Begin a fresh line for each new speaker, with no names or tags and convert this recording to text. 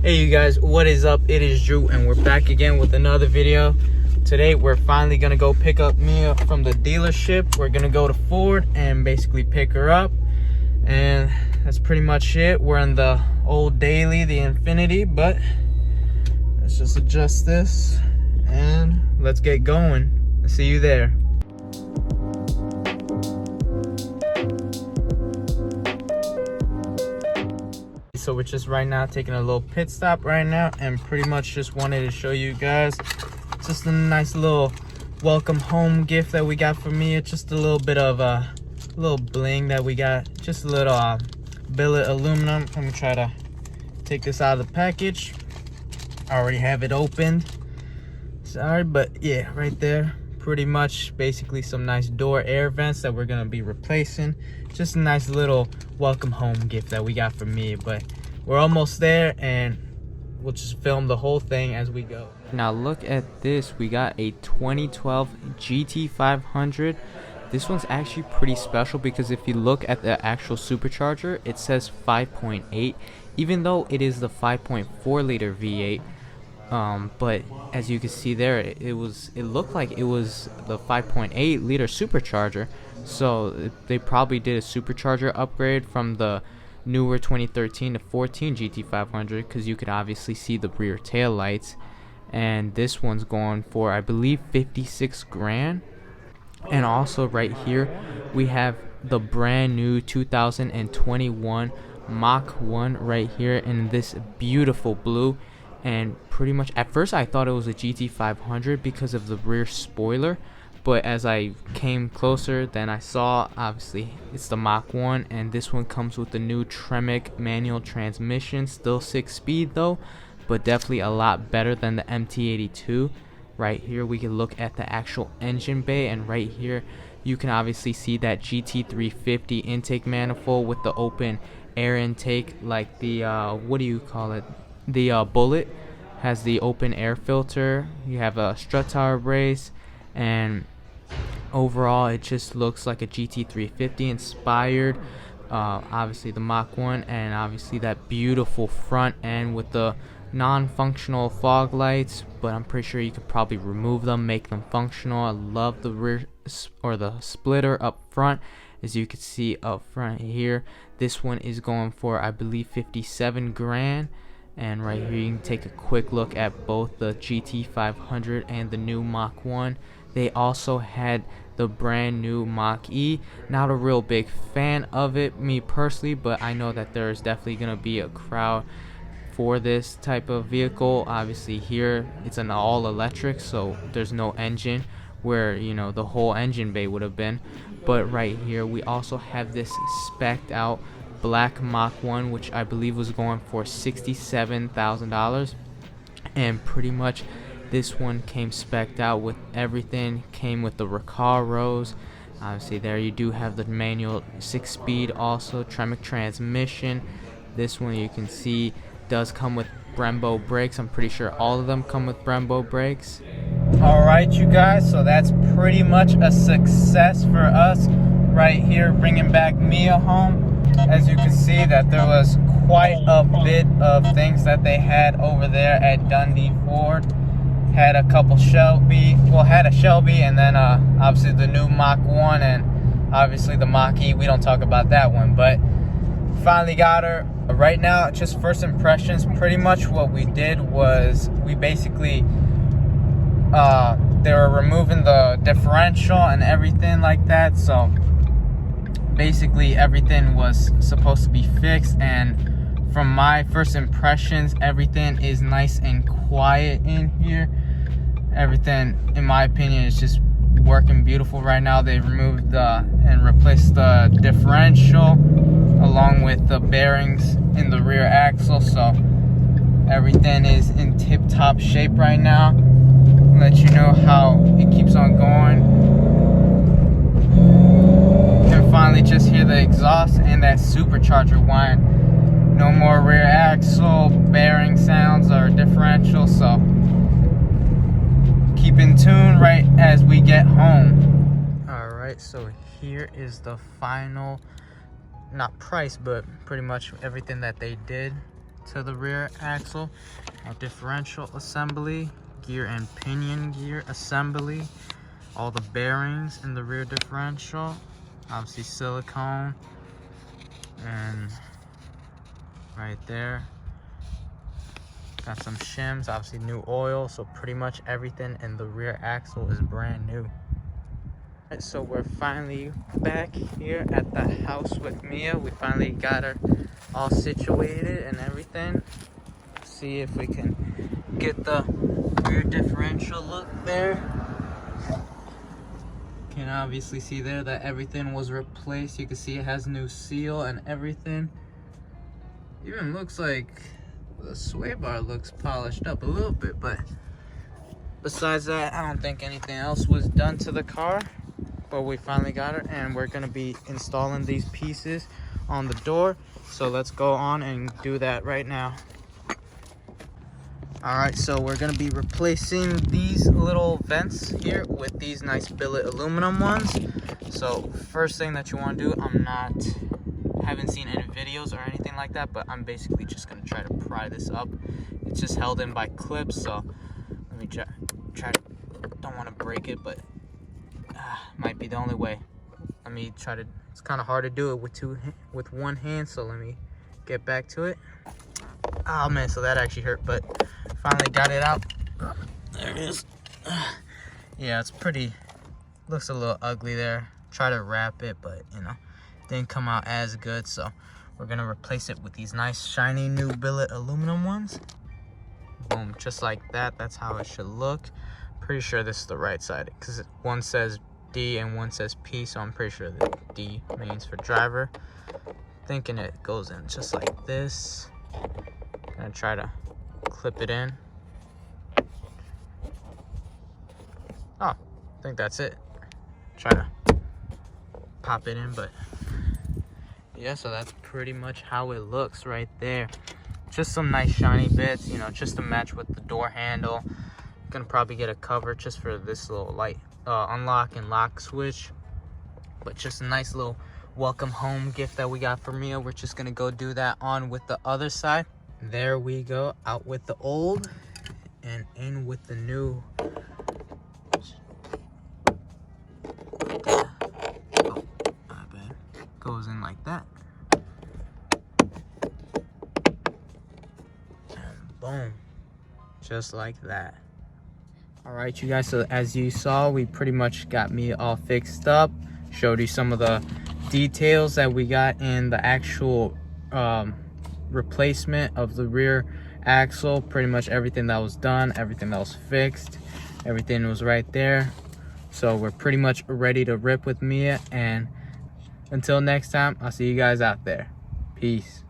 Hey you guys, what is up? It is Drew and we're back again with another video. Today we're finally gonna go pick up Mia from the dealership. We're gonna go to Ford and basically pick her up, and that's pretty much it. We're in the old daily, the Infinity, but let's just adjust this and let's get going. I'll see you there. So we're just right now taking a little pit stop right now, and pretty much just wanted to show you guys just a nice little welcome home gift that we got for me. Just a little bit of a little bling that we got, just a little billet aluminum. I'm gonna try to take this out of the package. I already have it opened, sorry, but yeah, right there, pretty much basically some nice door air vents that we're gonna be replacing. Just a nice little welcome home gift that we got for me, but we're almost there and we'll just film the whole thing as we go. Now look at this, we got a 2012 GT500. This one's actually pretty special because if you look at the actual supercharger, it says 5.8, even though it is the 5.4 liter V8. But as you can see there, it looked like it was the 5.8 liter supercharger. So they probably did a supercharger upgrade from the newer 2013 to 14 GT500, because you could obviously see the rear tail lights. And this one's going for, I believe, 56 grand. And also right here we have the brand new 2021 Mach 1 right here in this beautiful blue. And pretty much at first I thought it was a GT500 because of the rear spoiler, but as I came closer, then I saw obviously it's the Mach 1, and this one comes with the new Tremec manual transmission. Still 6-speed though, but definitely a lot better than the MT82. Right here we can look at the actual engine bay, and right here you can obviously see that GT350 intake manifold with the open air intake, like the what do you call it, the Bullet has the open air filter. You have a strut tower brace, and overall it just looks like a GT350 inspired. Obviously the Mach 1, and obviously that beautiful front end with the non-functional fog lights, but I'm pretty sure you could probably remove them, make them functional. I love the rear or the splitter up front. As you can see up front here, this one is going for, I believe, 57 grand. And right here you can take a quick look at both the GT500 and the new Mach 1. They also had the brand new Mach E. Not a real big fan of it, me personally, but I know that there's definitely going to be a crowd for this type of vehicle. Obviously here it's an all electric, so there's no engine, where you know the whole engine bay would have been. But right here we also have this spec'd out black Mach 1, which I believe was going for $67,000, and pretty much this one came spec'd out with everything. Came with the Recaros. Obviously there you do have the manual 6-speed, also Tremec transmission. This one you can see does come with Brembo brakes. I'm pretty sure all of them come with Brembo brakes. Alright you guys, so that's pretty much a success for us right here, bringing back Mia home. As you can see that there was quite a bit of things that they had over there at Dundee Ford. Had a couple Shelby, well, had a Shelby, and then obviously the new Mach 1, and obviously the Mach E. We don't talk about that one, but finally got her. Right now, just first impressions, pretty much what we did was we basically they were removing the differential and everything like that, so basically everything was supposed to be fixed. And from my first impressions, everything is nice and quiet in here. Everything, in my opinion, is just working beautiful right now. They removed and replaced the differential along with the bearings in the rear axle, so everything is in tip-top shape right now. I'll let you know how it keeps on going. And finally just hear the exhaust and that supercharger whine. No more rear axle bearing sounds or differential, so keep in tune right as we get home. Alright, so here is the final, not price, but pretty much everything that they did to the rear axle, our differential assembly, gear and pinion gear assembly, all the bearings in the rear differential, obviously silicone, and right there got some shims, obviously new oil, so pretty much everything in the rear axle is brand new. Right, so we're finally back here at the house with Mia. We finally got her all situated and everything. See if we can get the rear differential look there. Can obviously see there that everything was replaced. You can see it has new seal and everything. Even looks like the sway bar looks polished up a little bit, but besides that, I don't think anything else was done to the car. But we finally got her, and we're gonna be installing these pieces on the door. So let's go on and do that right now. All right, so we're gonna be replacing these little vents here with these nice billet aluminum ones. So first thing that you want to do, haven't seen any videos or anything like that, but I'm basically just gonna try to pry this up. It's just held in by clips, so let me try to, don't want to break it, but might be the only way. Let me try to, it's kind of hard to do it with one hand, so let me get back to it. Oh man, so that actually hurt, but finally got it out. There it is. Yeah, it's pretty, looks a little ugly there. Try to wrap it, but you know, didn't come out as good, so we're gonna replace it with these nice shiny new billet aluminum ones. Boom, just like that. That's how it should look. Pretty sure this is the right side, because one says D and one says P, so I'm pretty sure that D means for driver. Thinking it goes in just like this. Gonna try to clip it in. Oh, I think that's it. Try to pop it in, but yeah, so that's pretty much how it looks right there. Just some nice shiny bits, you know, just to match with the door handle. Gonna probably get a cover just for this little light unlock and lock switch, but just a nice little welcome home gift that we got for Mia. We're just gonna go do that on with the other side. There we go, out with the old and in with the new. Oh, my bad. Goes in like that, and boom, just like that. All right, you guys, so as you saw, we pretty much got me all fixed up, showed you some of the details that we got in the actual replacement of the rear axle. Pretty much everything that was done, everything that was fixed, everything was right there. So we're pretty much ready to rip with Mia, and until next time, I'll see you guys out there. Peace.